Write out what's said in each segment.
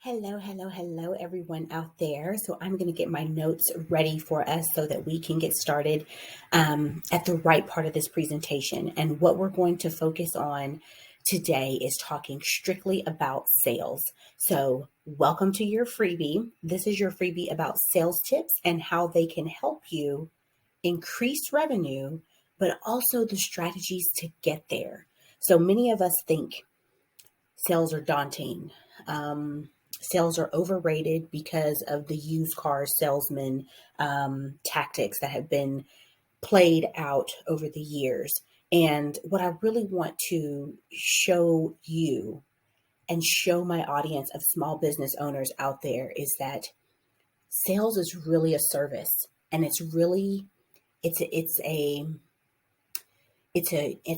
Hello, everyone out there. So I'm going to get my notes ready for us so that we can get started at the right part of this presentation. And what we're going to focus on today is talking strictly about sales. So welcome to your freebie. This is your freebie about sales tips and how they can help you increase revenue, but also the strategies to get there. So many of us think sales are daunting. Sales are overrated because of the used car salesman tactics that have been played out over the years. And what I really want to show you and show my audience of small business owners out there is that sales is really a service, and it's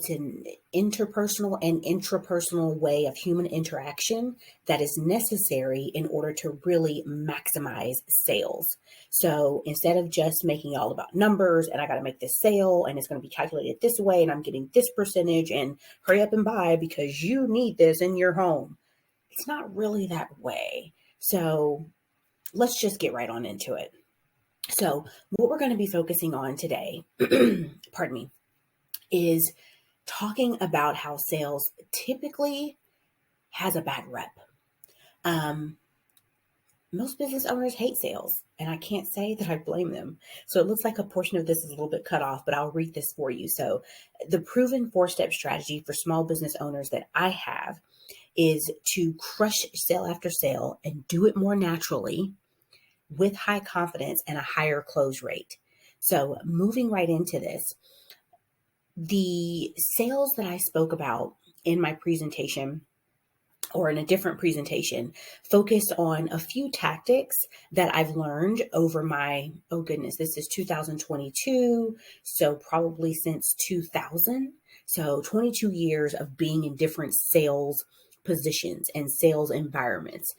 an interpersonal and intrapersonal way of human interaction that is necessary in order to really maximize sales. So instead of just making it all about numbers and I got to make this sale and it's going to be calculated this way and I'm getting this percentage and hurry up and buy because you need this in your home, it's not really that way. So let's just get right on into it. So what we're going to be focusing on today, pardon me, is talking about how sales typically has a bad rep. Most business owners hate sales, and I can't say that I blame them. So it looks like a portion of this is a little bit cut off, but I'll read this for you. So the proven 4-step strategy for small business owners that I have is to crush sale after sale and do it more naturally with high confidence and a higher close rate. So moving right into this, the sales that I spoke about in my presentation or in a different presentation focused on a few tactics that I've learned over my, this is 2022. So probably since 2000. So 22 years of being in different sales positions and sales environments.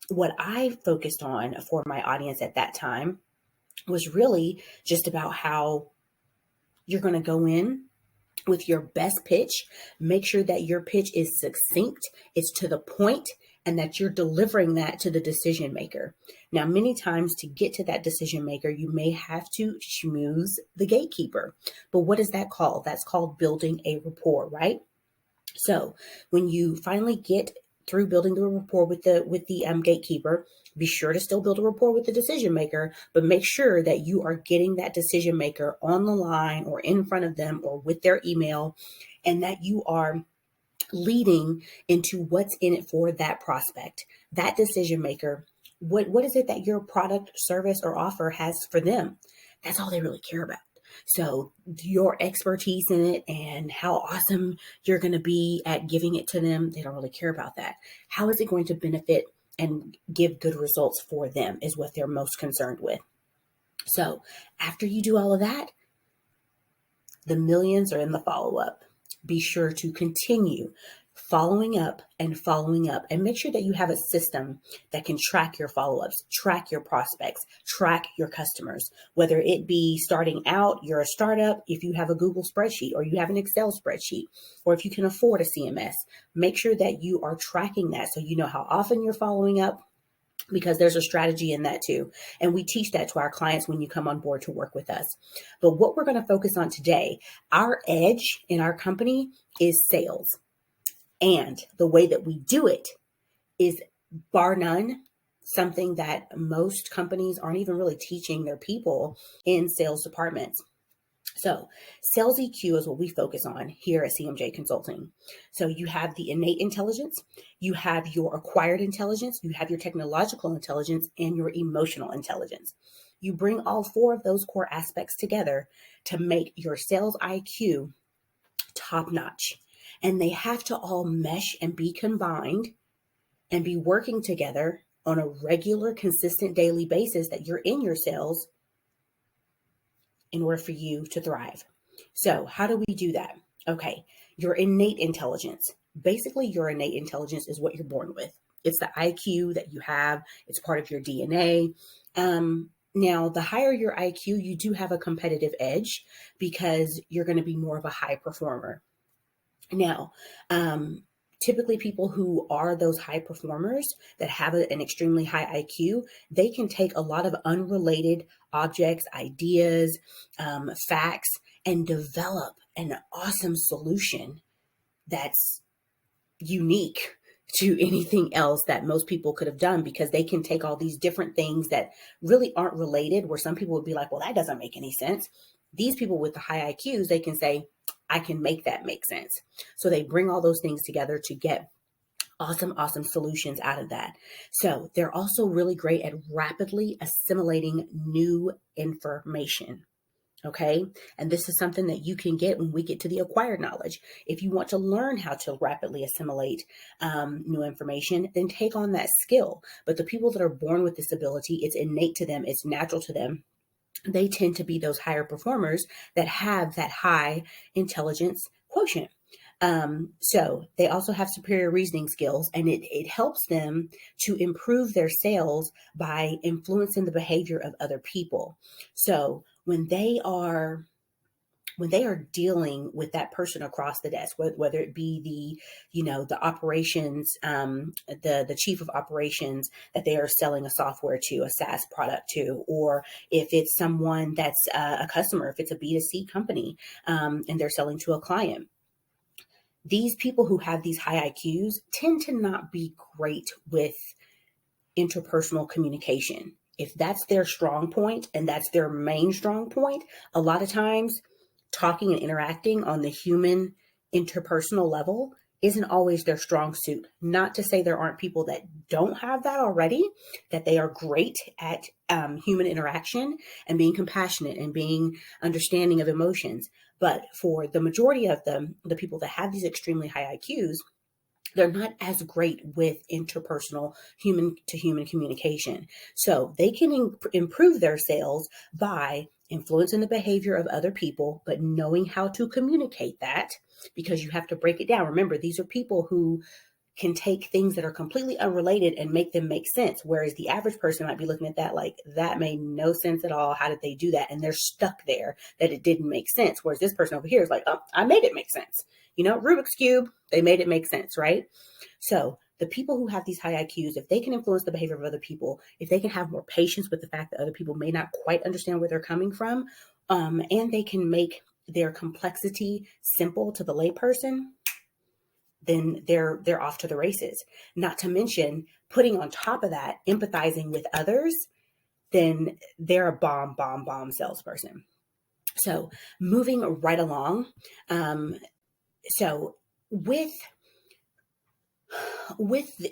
What I focused on for my audience at that time was really just about how you're going to go in with your best pitch. Make sure that your pitch is succinct, it's to the point, and that you're delivering that to the decision maker. Now, many times to get to that decision maker, you may have to schmooze the gatekeeper. But what is that called? That's called building a rapport, right? So when you finally get through building the rapport with the gatekeeper, be sure to still build a rapport with the decision maker, but make sure that you are getting that decision maker on the line or in front of them or with their email, and that you are leading into what's in it for that prospect, that decision maker. What is it that your product, service, or offer has for them? That's all they really care about. So your expertise in it and how awesome you're going to be at giving it to them, they don't really care about that. How is it going to benefit and give good results for them is what they're most concerned with. So after you do all of that, the millions are in the follow-up. Be sure to continue following up and make sure that you have a system that can track your follow-ups, track your prospects, track your customers, whether it be starting out, you're a startup, if you have a Google spreadsheet or you have an Excel spreadsheet, or if you can afford a CMS, make sure that you are tracking that so you know how often you're following up, because there's a strategy in that too. And we teach that to our clients when you come on board to work with us. But what we're going to focus on today, our edge in our company is sales. And the way that we do it is, bar none, something that most companies aren't even really teaching their people in sales departments. So sales EQ is what we focus on here at CMJ Consulting. So you have the innate intelligence, you have your acquired intelligence, you have your technological intelligence, and your emotional intelligence. You bring all 4 of those core aspects together to make your sales IQ top notch. And they have to all mesh and be combined and be working together on a regular, consistent daily basis that you're in your sales in order for you to thrive. So how do we do that? Okay, your innate intelligence. Basically, your innate intelligence is what you're born with. It's the IQ that you have. It's part of your DNA. Now, the higher your IQ, you do have a competitive edge because you're going to be more of a high performer. Now, typically people who are those high performers that have an extremely high IQ, they can take a lot of unrelated objects, ideas, facts, and develop an awesome solution that's unique to anything else that most people could have done, because they can take all these different things that really aren't related, where some people would be like, well, that doesn't make any sense. These people with the high IQs, they can say, I can make that make sense. So they bring all those things together to get awesome solutions out of that. So they're also really great at rapidly assimilating new information. Okay. And this is something that you can get when we get to the acquired knowledge. If you want to learn how to rapidly assimilate new information, then take on that skill. But the people that are born with this ability, it's innate to them, it's natural to them. They tend to be those higher performers that have that high intelligence quotient. So they also have superior reasoning skills, and it helps them to improve their sales by influencing the behavior of other people. So when they are dealing with that person across the desk, whether it be the operations, the chief of operations that they are selling a software to, a SaaS product to, or if it's someone that's a customer, if it's a B2C company, and they're selling to a client, these people who have these high IQs tend to not be great with interpersonal communication. If that's their strong point and that's their main strong point, a lot of times talking and interacting on the human interpersonal level isn't always their strong suit. Not to say there aren't people that don't have that already, that they are great at human interaction and being compassionate and being understanding of emotions. But for the majority of them, the people that have these extremely high IQs, they're not as great with interpersonal human to human communication. So they can improve their sales by influencing the behavior of other people, but knowing how to communicate that, because you have to break it down. Remember, these are people who can take things that are completely unrelated and make them make sense. Whereas the average person might be looking at that like, that made no sense at all. How did they do that? And they're stuck there that it didn't make sense. Whereas this person over here is like, oh, I made it make sense. Rubik's Cube, they made it make sense, right? So the people who have these high IQs, if they can influence the behavior of other people, if they can have more patience with the fact that other people may not quite understand where they're coming from, and they can make their complexity simple to the layperson, then they're off to the races. Not to mention putting on top of that, empathizing with others, then they're a bomb salesperson. So moving right along. So with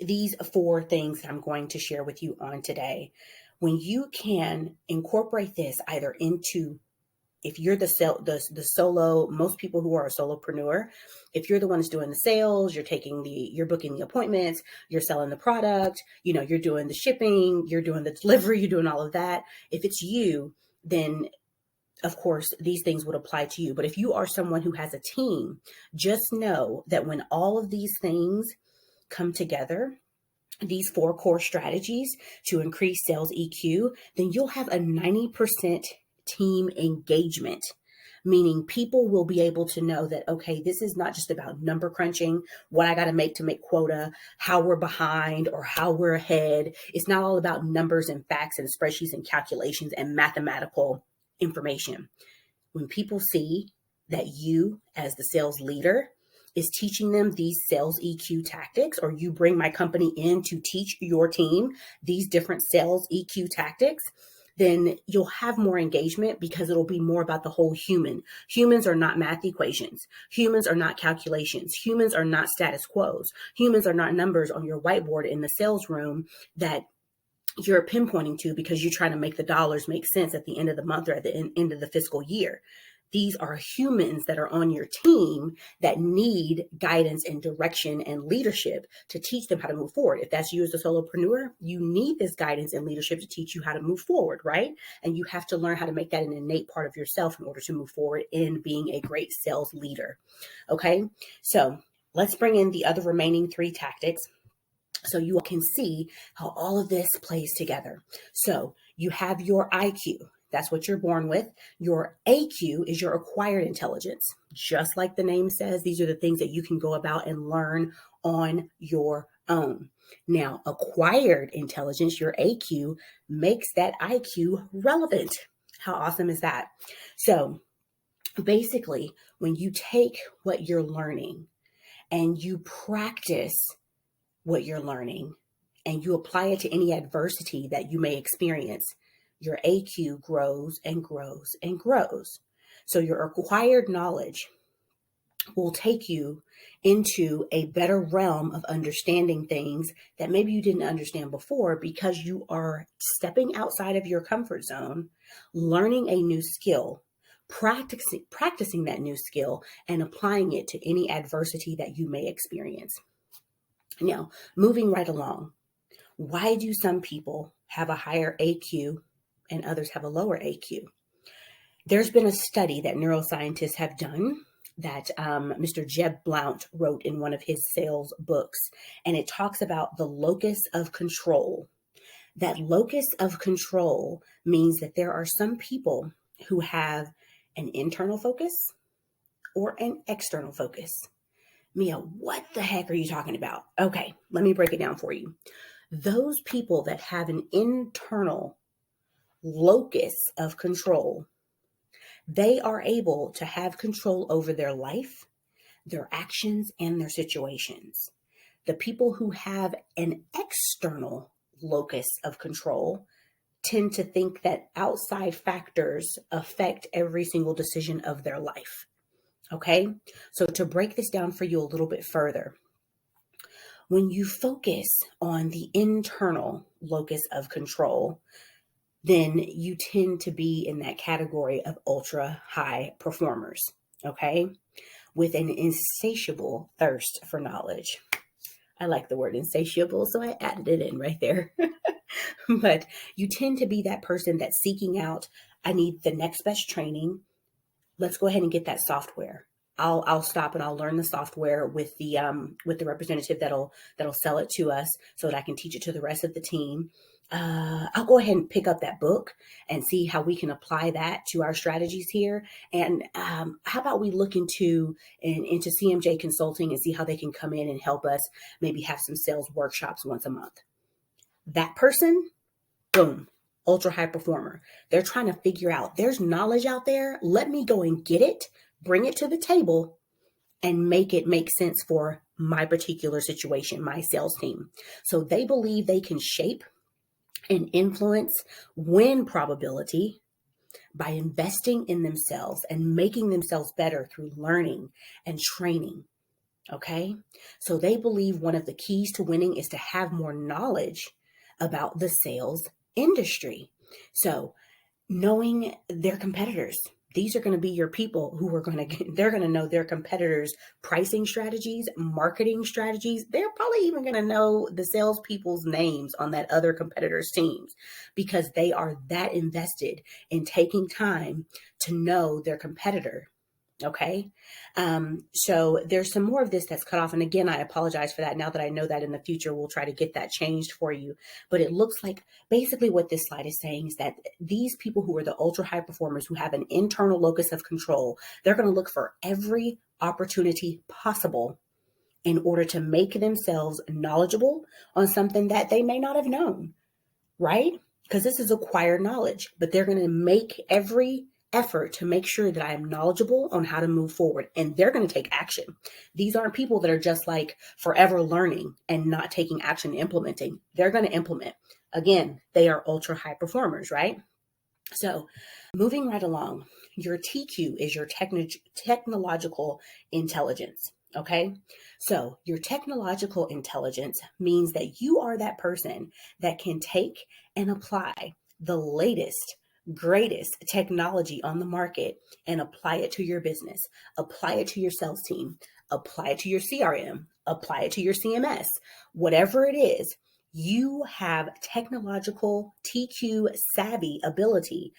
these 4 things that I'm going to share with you on today, when you can incorporate this either into, if you're the solo, most people who are a solopreneur, if you're the one that's doing the sales, you're booking the appointments, you're selling the product, you're doing the shipping, you're doing the delivery, you're doing all of that. If it's you, then of course, these things would apply to you. But if you are someone who has a team, just know that when all of these things come together, these 4 core strategies to increase sales EQ, then you'll have a 90% team engagement, meaning people will be able to know that, okay, this is not just about number crunching, what I got to make quota, how we're behind or how we're ahead. It's not all about numbers and facts and spreadsheets and calculations and mathematical information. When people see that you, as the sales leader, is teaching them these sales EQ tactics, or you bring my company in to teach your team these different sales EQ tactics, then you'll have more engagement, because it'll be more about the whole human. Humans are not math equations. Humans are not calculations. Humans are not status quos. Humans are not numbers on your whiteboard in the sales room that you're pinpointing to because you're trying to make the dollars make sense at the end of the month or at the end of the fiscal year. These are humans that are on your team that need guidance and direction and leadership to teach them how to move forward. If that's you as a solopreneur, you need this guidance and leadership to teach you how to move forward, right? And you have to learn how to make that an innate part of yourself in order to move forward in being a great sales leader. Okay, so let's bring in the other remaining 3 tactics, so you can see how all of this plays together. So you have your IQ. That's what you're born with. Your AQ is your acquired intelligence. Just like the name says, these are the things that you can go about and learn on your own. Now, acquired intelligence, your AQ, makes that IQ relevant. How awesome is that? So basically, when you take what you're learning and you practice what you're learning and you apply it to any adversity that you may experience, your AQ grows and grows and grows. So your acquired knowledge will take you into a better realm of understanding things that maybe you didn't understand before, because you are stepping outside of your comfort zone, learning a new skill, practicing that new skill, and applying it to any adversity that you may experience. Now, moving right along, why do some people have a higher AQ and others have a lower AQ? There's been a study that neuroscientists have done that Mr. Jeb Blount wrote in one of his sales books, and it talks about the locus of control. That locus of control means that there are some people who have an internal focus or an external focus. Mia, what the heck are you talking about? Okay, let me break it down for you. Those people that have an internal locus of control, they are able to have control over their life, their actions, and their situations. The people who have an external locus of control tend to think that outside factors affect every single decision of their life. Okay, so to break this down for you a little bit further, when you focus on the internal locus of control, then you tend to be in that category of ultra high performers, okay, with an insatiable thirst for knowledge. I like the word insatiable, so I added it in right there. But you tend to be that person that's seeking out, I need the next best training. Let's go ahead and get that software. I'll stop and I'll learn the software with the representative that'll sell it to us so that I can teach it to the rest of the team. I'll go ahead and pick up that book and see how we can apply that to our strategies here. And how about we look into CMJ Consulting and see how they can come in and help us maybe have some sales workshops once a month. That person, boom, ultra high performer. They're trying to figure out, there's knowledge out there. Let me go and get it, bring it to the table, and make it make sense for my particular situation, my sales team. So they believe they can shape and influence win probability by investing in themselves and making themselves better through learning and training. Okay, so they believe one of the keys to winning is to have more knowledge about the sales industry. So knowing their competitors, these are going to be your people who are they're going to know their competitors' pricing strategies, marketing strategies. They're probably even going to know the salespeople's names on that other competitor's teams, because they are that invested in taking time to know their competitor. Okay. So there's some more of this that's cut off. And again, I apologize for that. Now that I know that, in the future, we'll try to get that changed for you. But it looks like basically what this slide is saying is that these people who are the ultra high performers who have an internal locus of control, they're going to look for every opportunity possible in order to make themselves knowledgeable on something that they may not have known, right? Because this is acquired knowledge, but they're going to make every effort to make sure that I am knowledgeable on how to move forward, and they're going to take action. These aren't people that are just like forever learning and not taking action and implementing. They're going to implement. Again, they are ultra high performers, right? So moving right along, your TQ is your technological intelligence. Okay. So your technological intelligence means that you are that person that can take and apply the latest, greatest technology on the market and apply it to your business, apply it to your sales team, apply it to your CRM, apply it to your CMS, whatever it is. You have technological TQ savvy ability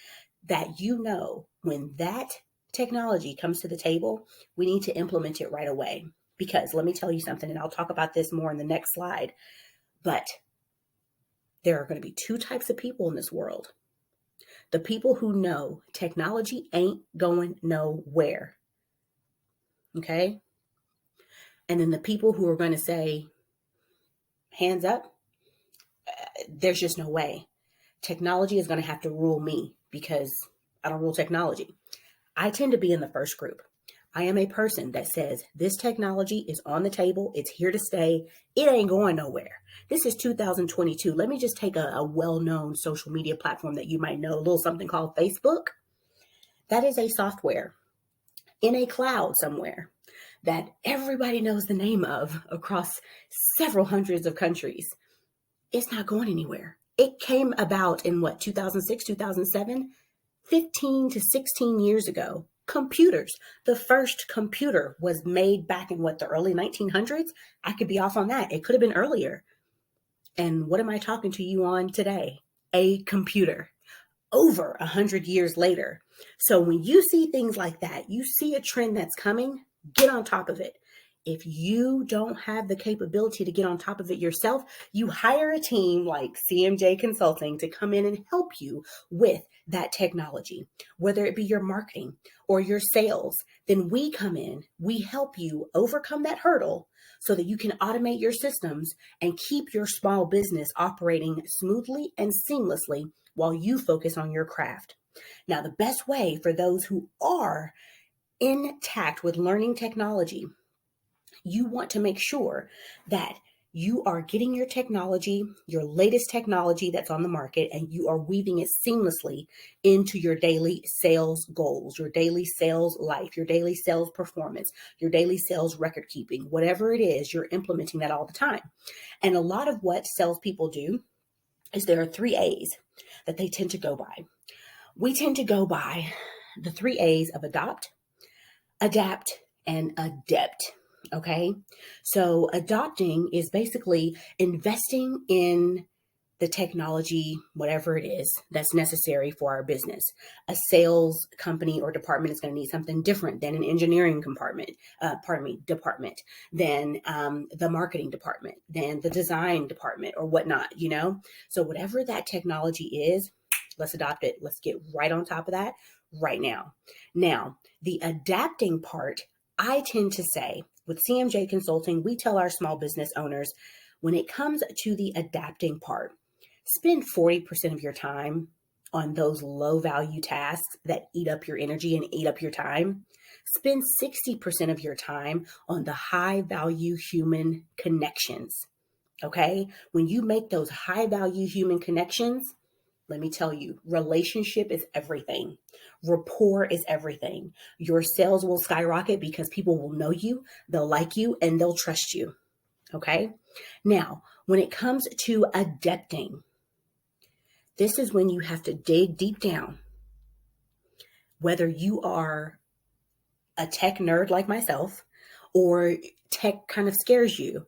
that you know when that technology comes to the table, we need to implement it right away. Because let me tell you something, and I'll talk about this more in the next slide, but there are going to be two types of people in this world. The people who know technology ain't going nowhere. Okay. And then the people who are going to say, hands up, there's just no way. Technology is going to have to rule me because I don't rule technology. I tend to be in the first group. I am a person that says this technology is on the table. It's here to stay. It ain't going nowhere. This is 2022. Let me just take a well-known social media platform that you might know, a little something called Facebook. That is a software in a cloud somewhere that everybody knows the name of across several hundreds of countries. It's not going anywhere. It came about in 2006, 2007, 15 to 16 years ago. Computers. The first computer was made back in the early 1900s. I could be off on that. It could have been earlier. And what am I talking to you on today? A computer. Over 100 years later. So when you see things like that, you see a trend that's coming, get on top of it. If you don't have the capability to get on top of it yourself, you hire a team like CMJ Consulting to come in and help you with that technology, whether it be your marketing or your sales. Then we come in, we help you overcome that hurdle so that you can automate your systems and keep your small business operating smoothly and seamlessly while you focus on your craft. Now, the best way for those who are intact with learning technology, you want to make sure that you are getting your technology, your latest technology that's on the market, and you are weaving it seamlessly into your daily sales goals, your daily sales life, your daily sales performance, your daily sales record keeping, whatever it is, you're implementing that all the time. And a lot of what salespeople do is there are 3 A's that they tend to go by. We tend to go by the 3 A's of adopt, adapt, and adept. Okay. So adopting is basically investing in the technology, whatever it is that's necessary for our business. A sales company or department is going to need something different than an engineering department, than the marketing department, than the design department or whatnot, So whatever that technology is, let's adopt it. Let's get right on top of that right now. Now, the adapting part, I tend to say, with CMJ Consulting, we tell our small business owners, when it comes to the adapting part, spend 40% of your time on those low value tasks that eat up your energy and eat up your time. Spend 60% of your time on the high value human connections. Okay? When you make those high value human connections, let me tell you, relationship is everything. Rapport is everything. Your sales will skyrocket because people will know you, they'll like you, and they'll trust you. Okay? Now, when it comes to adapting, this is when you have to dig deep down. Whether you are a tech nerd like myself or tech kind of scares you,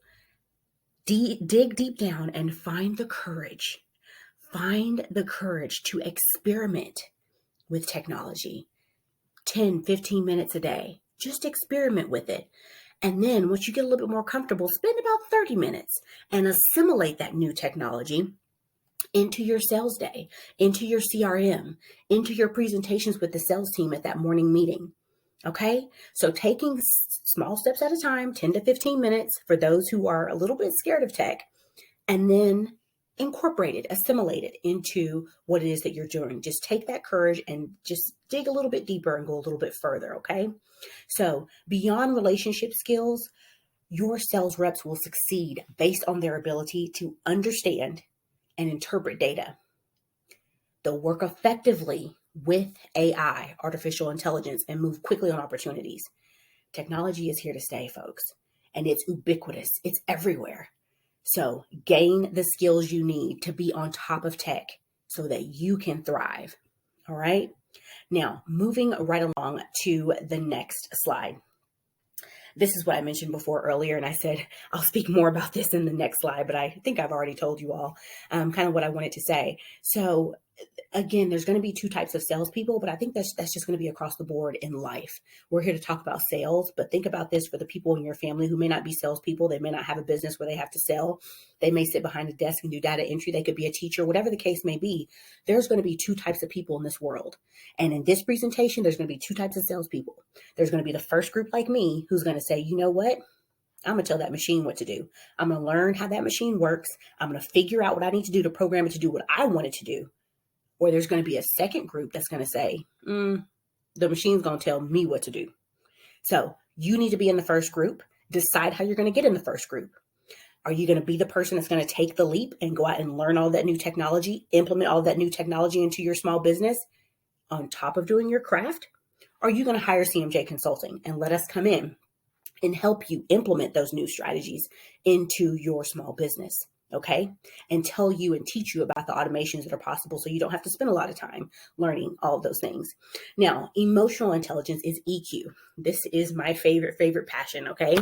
dig deep down and find the courage. Find the courage to experiment with technology. 10, 15 minutes a day. Just experiment with it. And then once you get a little bit more comfortable, spend about 30 minutes and assimilate that new technology into your sales day, into your CRM, into your presentations with the sales team at that morning meeting. Okay? So taking small steps at a time, 10 to 15 minutes for those who are a little bit scared of tech, and then incorporate it, assimilate it into what it is that you're doing. Just take that courage and just dig a little bit deeper and go a little bit further, okay? So beyond relationship skills, your sales reps will succeed based on their ability to understand and interpret data. They'll work effectively with AI, artificial intelligence, and move quickly on opportunities. Technology is here to stay, folks, and it's ubiquitous. It's everywhere. So gain the skills you need to be on top of tech so that you can thrive. All right. Now, moving right along to the next slide. This is what I mentioned before earlier, and I said I'll speak more about this in the next slide, but I think I've already told you all kind of what I wanted to say. So again, there's going to be two types of salespeople, but I think that's just going to be across the board in life. We're here to talk about sales, but think about this for the people in your family who may not be salespeople. They may not have a business where they have to sell. They may sit behind a desk and do data entry. They could be a teacher, whatever the case may be. There's going to be two types of people in this world. And in this presentation, there's going to be two types of salespeople. There's going to be the first group like me who's going to say, you know what? I'm going to tell that machine what to do. I'm going to learn how that machine works. I'm going to figure out what I need to do to program it to do what I want it to do. Or there's going to be a second group that's going to say, the machine's going to tell me what to do. So you need to be in the first group. Decide how you're going to get in the first group. Are you going to be the person that's going to take the leap and go out and learn all that new technology, implement all that new technology into your small business on top of doing your craft? Or are you going to hire CMJ Consulting and let us come in and help you implement those new strategies into your small business? Okay, and tell you and teach you about the automations that are possible so you don't have to spend a lot of time learning all of those things. Now, emotional intelligence is EQ. This is my favorite passion, okay?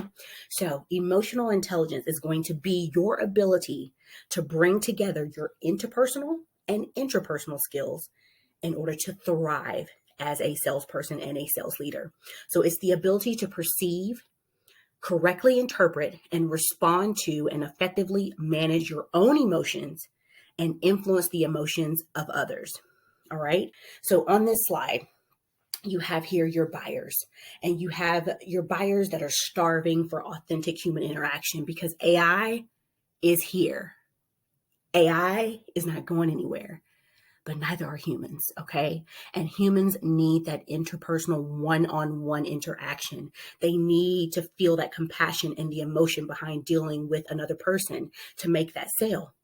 So emotional intelligence is going to be your ability to bring together your interpersonal and intrapersonal skills in order to thrive as a salesperson and a sales leader. So it's the ability to perceive, correctly interpret, and respond to and effectively manage your own emotions and influence the emotions of others. All right. So on this slide, you have here your buyers, and you have your buyers that are starving for authentic human interaction because AI is here. AI is not going anywhere, but neither are humans, okay? And humans need that interpersonal one-on-one interaction. They need to feel that compassion and the emotion behind dealing with another person to make that sale,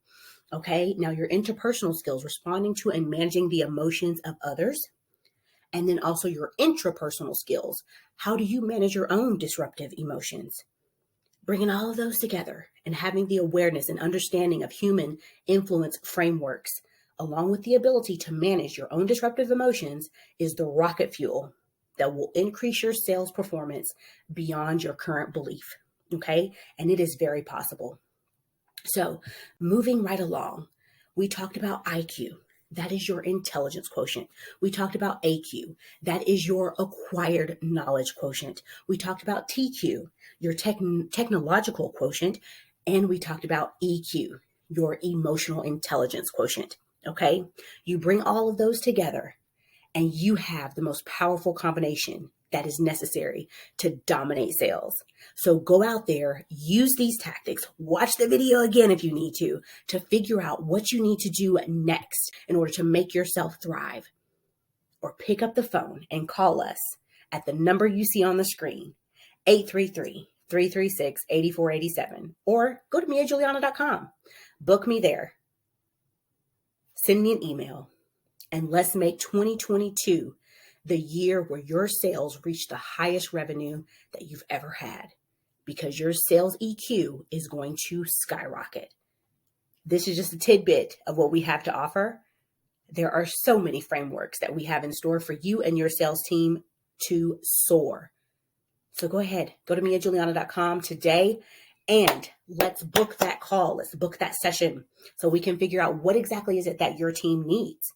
okay? Now, your interpersonal skills, responding to and managing the emotions of others, and then also your intrapersonal skills. How do you manage your own disruptive emotions? Bringing all of those together and having the awareness and understanding of human influence frameworks, along with the ability to manage your own disruptive emotions, is the rocket fuel that will increase your sales performance beyond your current belief, okay? And it is very possible. So moving right along, we talked about IQ. That is your intelligence quotient. We talked about AQ. That is your acquired knowledge quotient. We talked about TQ, your technological quotient. And we talked about EQ, your emotional intelligence quotient. Okay, you bring all of those together and you have the most powerful combination that is necessary to dominate sales. So go out there, use these tactics, watch the video again if you need to figure out what you need to do next in order to make yourself thrive. Or pick up the phone and call us at the number you see on the screen, 833-336-8487, or go to miajuliana.com. Book me there. Send me an email, and let's make 2022 the year where your sales reach the highest revenue that you've ever had, because your sales EQ is going to skyrocket. This is just a tidbit of what we have to offer. There are so many frameworks that we have in store for you and your sales team to soar. So go ahead, go to miajuliana.com today. And let's book that call. Let's book that session so we can figure out what exactly is it that your team needs.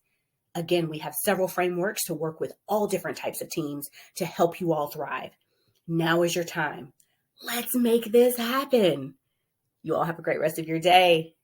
Again, we have several frameworks to work with all different types of teams to help you all thrive. Now is your time. Let's make this happen. You all have a great rest of your day.